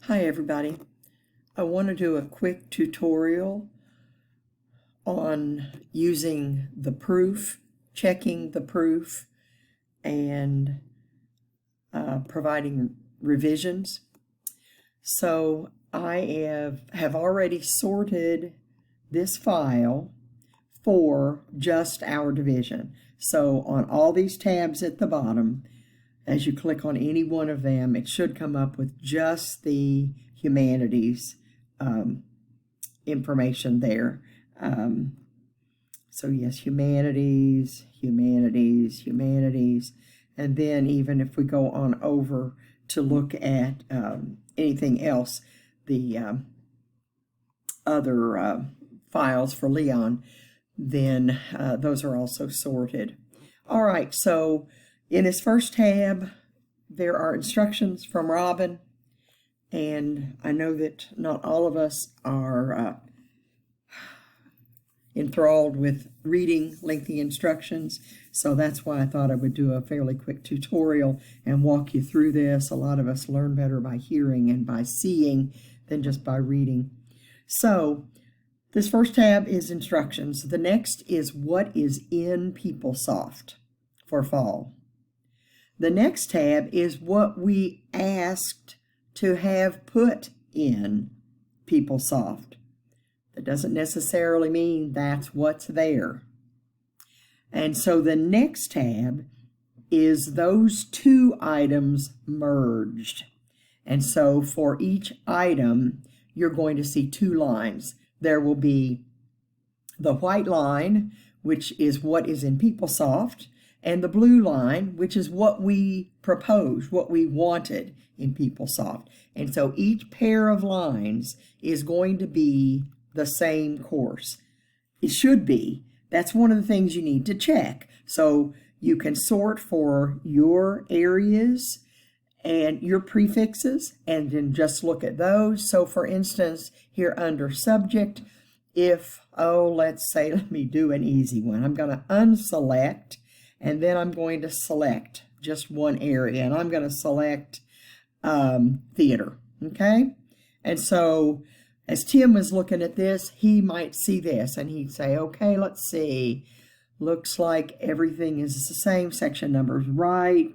Hi everybody. I want to do a quick tutorial on using the proof, checking the proof, and providing revisions. So I have already sorted this file for just our division. So on all these tabs at the bottom, as you click on any one of them, it should come up with just the humanities information there. So yes, humanities, humanities, humanities. And then even if we go on over to look at anything else, the other files for Leon, then those are also sorted. All right, so in this first tab, there are instructions from Robin, and I know that not all of us are enthralled with reading lengthy instructions, so that's why I thought I would do a fairly quick tutorial and walk you through this. A lot of us learn better by hearing and by seeing than just by reading. So this first tab is instructions. The next is what is in PeopleSoft for fall. The next tab is what we asked to have put in PeopleSoft. That doesn't necessarily mean that's what's there. And so the next tab is those two items merged. And so for each item, you're going to see two lines. There will be the white line, which is what is in PeopleSoft, and the blue line, which is what we proposed, what we wanted in PeopleSoft. And so each pair of lines is going to be the same course. It should be. That's one of the things you need to check. So you can sort for your areas and your prefixes and then just look at those. So for instance, here under subject, if, let's say, let me do an easy one. I'm going to unselect, and then I'm going to select just one area, and I'm going to select theater, okay? And so as Tim was looking at this, he might see this, and he'd say, okay, let's see. Looks like everything is the same. Section number's right.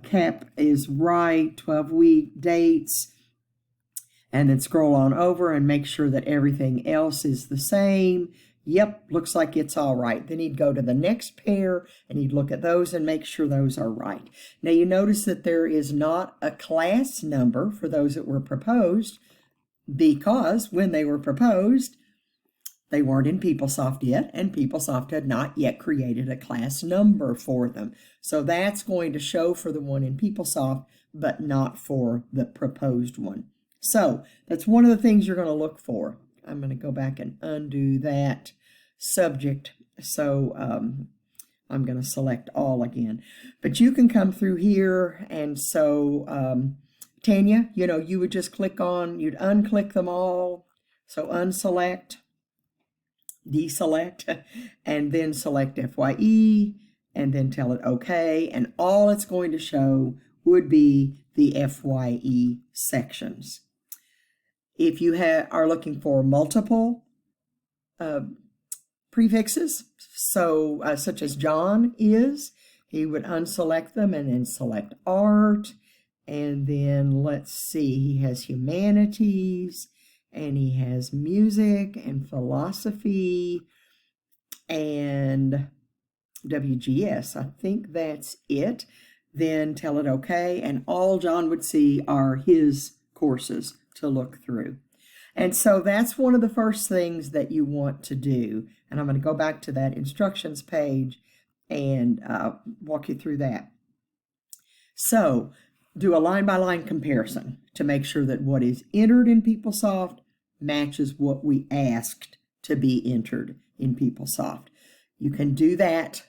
Cap is right. 12-week dates. And then scroll on over and make sure that everything else is the same. Yep, looks like it's all right. Then he'd go to the next pair and he'd look at those and make sure those are right. Now you notice that there is not a class number for those that were proposed, because when they were proposed, they weren't in PeopleSoft yet, and PeopleSoft had not yet created a class number for them. So that's going to show for the one in PeopleSoft, but not for the proposed one. So that's one of the things you're going to look for. I'm going to go back and undo that subject. So I'm going to select all again. But you can come through here, and so Tanya, you would just click on, you'd unclick them all. So unselect, deselect, and then select FYE, and then tell it OK. And all it's going to show would be the FYE sections. If you are looking for multiple prefixes, so such as John is, he would unselect them and then select art. And then let's see, he has humanities, and he has music and philosophy and WGS. I think that's it. Then tell it OK, and all John would see are his courses to look through. And so that's one of the first things that you want to do. And I'm going to go back to that instructions page and walk you through that. So do a line-by-line comparison to make sure that what is entered in PeopleSoft matches what we asked to be entered in PeopleSoft. You can do that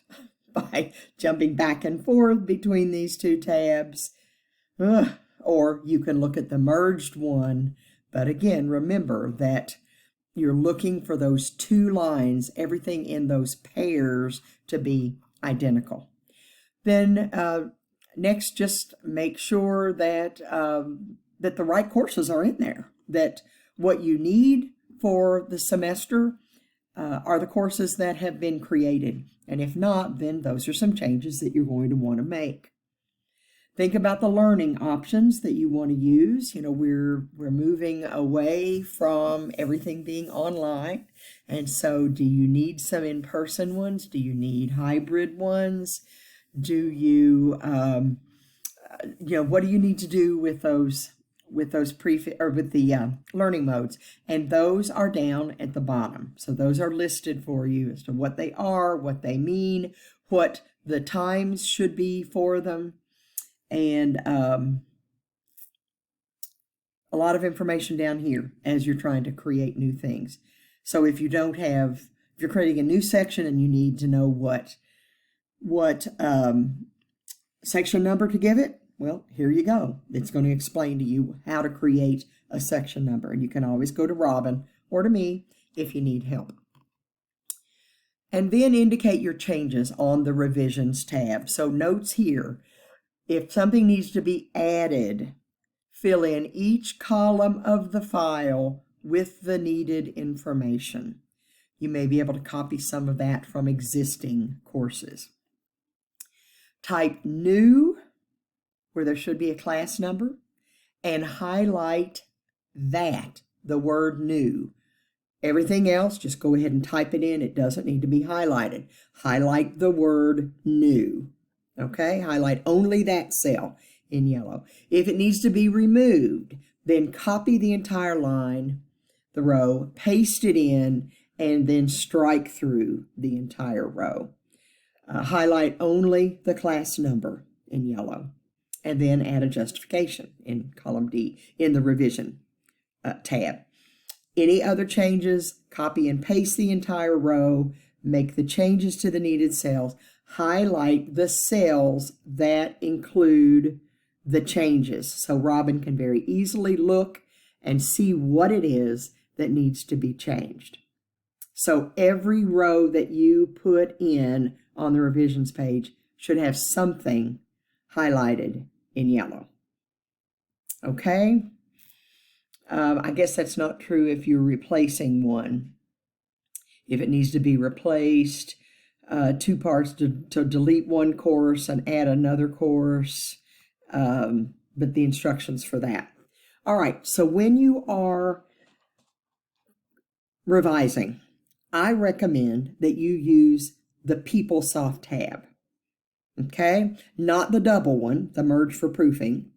by jumping back and forth between these two tabs. Or you can look at the merged one, but again, remember that you're looking for those two lines, everything in those pairs, to be identical. Then next, just make sure that that the right courses are in there, that what you need for the semester are the courses that have been created. And if not, then those are some changes that you're going to want to make. Think about the learning options that you want to use. You know, we're moving away from everything being online. And so do you need some in-person ones? Do you need hybrid ones? Do you, what do you need to do with those with the learning modes? And those are down at the bottom. So those are listed for you as to what they are, what they mean, what the times should be for them, and a lot of information down here as you're trying to create new things. So if you're creating a new section and you need to know what section number to give it, well, here you go. It's going to explain to you how to create a section number. And you can always go to Robin or to me if you need help. And then indicate your changes on the revisions tab. So notes here, if something needs to be added, fill in each column of the file with the needed information. You may be able to copy some of that from existing courses. Type new where there should be a class number and highlight the word new. Everything else, just go ahead and type it in. It doesn't need to be highlighted. Highlight the word new. Okay, highlight only that cell in yellow. If it needs to be removed, then copy the entire line, the row, paste it in, and then strike through the entire row. Highlight only the class number in yellow, and then add a justification in column D in the revision tab. Any other changes, copy and paste the entire row, make the changes to the needed cells, highlight the cells that include the changes so Robin can very easily look and see what it is that needs to be changed. So every row that you put in on the revisions page should have something highlighted in yellow. Okay? I guess that's not true if you're replacing one. If it needs to be replaced, two parts to delete one course and add another course, but the instructions for that. All right, so when you are revising, I recommend that you use the PeopleSoft tab. Okay, not the double one, the merge for proofing.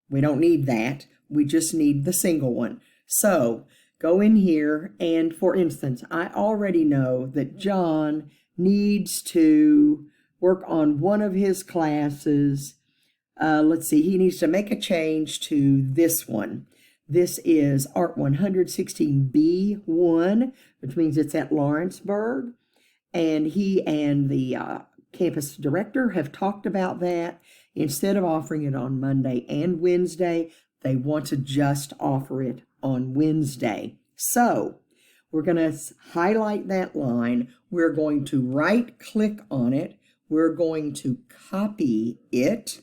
We don't need that. We just need the single one. So go in here, and for instance, I already know that John needs to work on one of his classes. Let's see, he needs to make a change to this one. This is Art 116B1, which means it's at Lawrenceburg. And he and the campus director have talked about that. Instead of offering it on Monday and Wednesday, they want to just offer it on Wednesday. So we're going to highlight that line. We're going to right-click on it. We're going to copy it.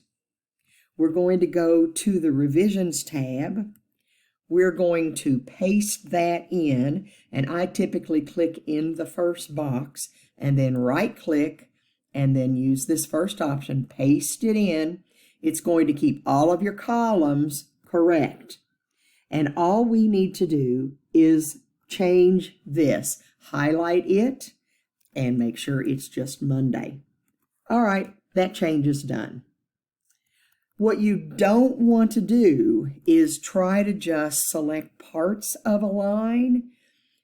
We're going to go to the revisions tab. We're going to paste that in, and I typically click in the first box and then right-click and then use this first option, paste it in. It's going to keep all of your columns correct. And all we need to do is change this, highlight it, and make sure it's just Monday. All right, that change is done. What you don't want to do is try to just select parts of a line.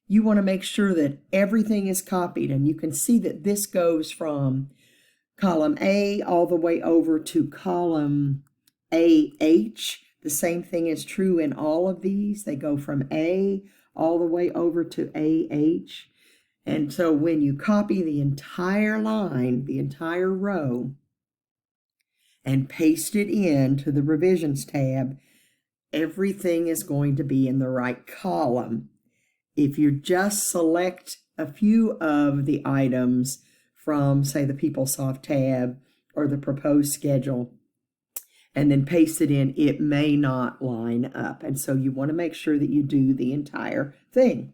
You want to make sure that everything is copied, and you can see that this goes from column A all the way over to column AH. The same thing is true in all of these. They go from A all the way over to AH. And so when you copy the entire line, the entire row, and paste it into the revisions tab, everything is going to be in the right column. If you just select a few of the items from, say, the PeopleSoft tab or the proposed schedule, and then paste it in, it may not line up. And so you want to make sure that you do the entire thing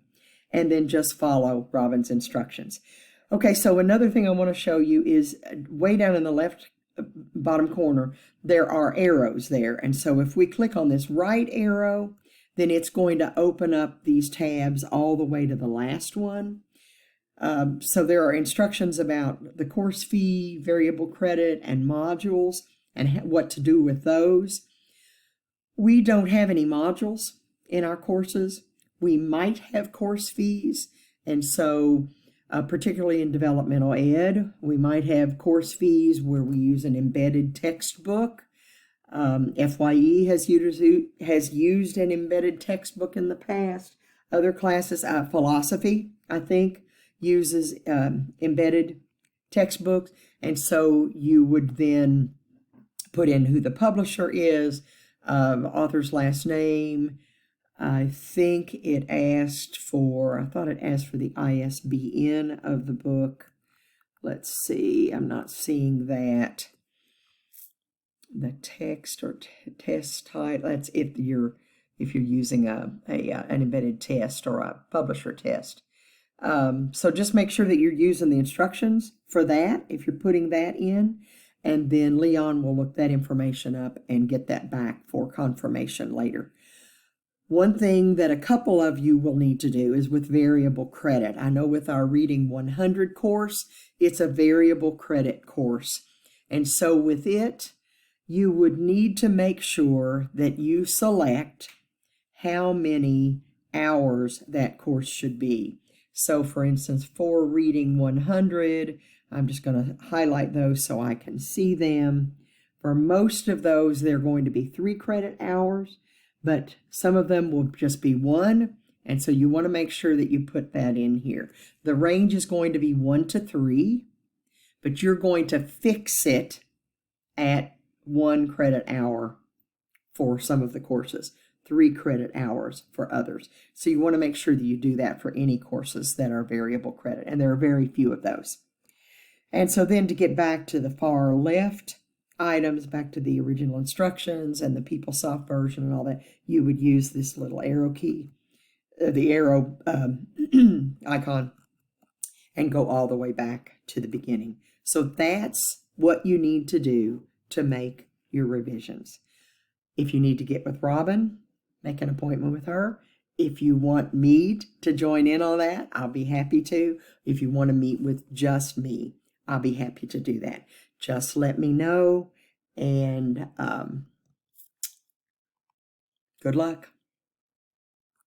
and then just follow Robin's instructions. Okay, so another thing I want to show you is way down in the left bottom corner, there are arrows there. And so if we click on this right arrow, then it's going to open up these tabs all the way to the last one. So there are instructions about the course fee, variable credit, and modules, and what to do with those. We don't have any modules in our courses. We might have course fees, and so particularly in developmental ed, we might have course fees where we use an embedded textbook. FYE has used an embedded textbook in the past. Other classes, philosophy, I think, uses embedded textbooks, and so you would then put in who the publisher is, author's last name. I think it asked for, I thought it asked for the ISBN of the book. Let's see, I'm not seeing that. The text or test title, that's if you're using an embedded test or a publisher test. So just make sure that you're using the instructions for that if you're putting that in, and then Leon will look that information up and get that back for confirmation later. One thing that a couple of you will need to do is with variable credit. I know with our Reading 100 course, it's a variable credit course. And so with it, you would need to make sure that you select how many hours that course should be. So for instance, for Reading 100, I'm just going to highlight those so I can see them. For most of those, they're going to be 3 credit hours, but some of them will just be 1. And so you want to make sure that you put that in here. The range is going to be 1 to 3, but you're going to fix it at 1 credit hour for some of the courses, 3 credit hours for others. So you want to make sure that you do that for any courses that are variable credit, and there are very few of those. And so then to get back to the far left items, back to the original instructions and the PeopleSoft version and all that, you would use this little arrow key, the arrow icon, and go all the way back to the beginning. So that's what you need to do to make your revisions. If you need to get with Robin, make an appointment with her. If you want me to join in on that, I'll be happy to. If you want to meet with just me, I'll be happy to do that. Just let me know, and good luck.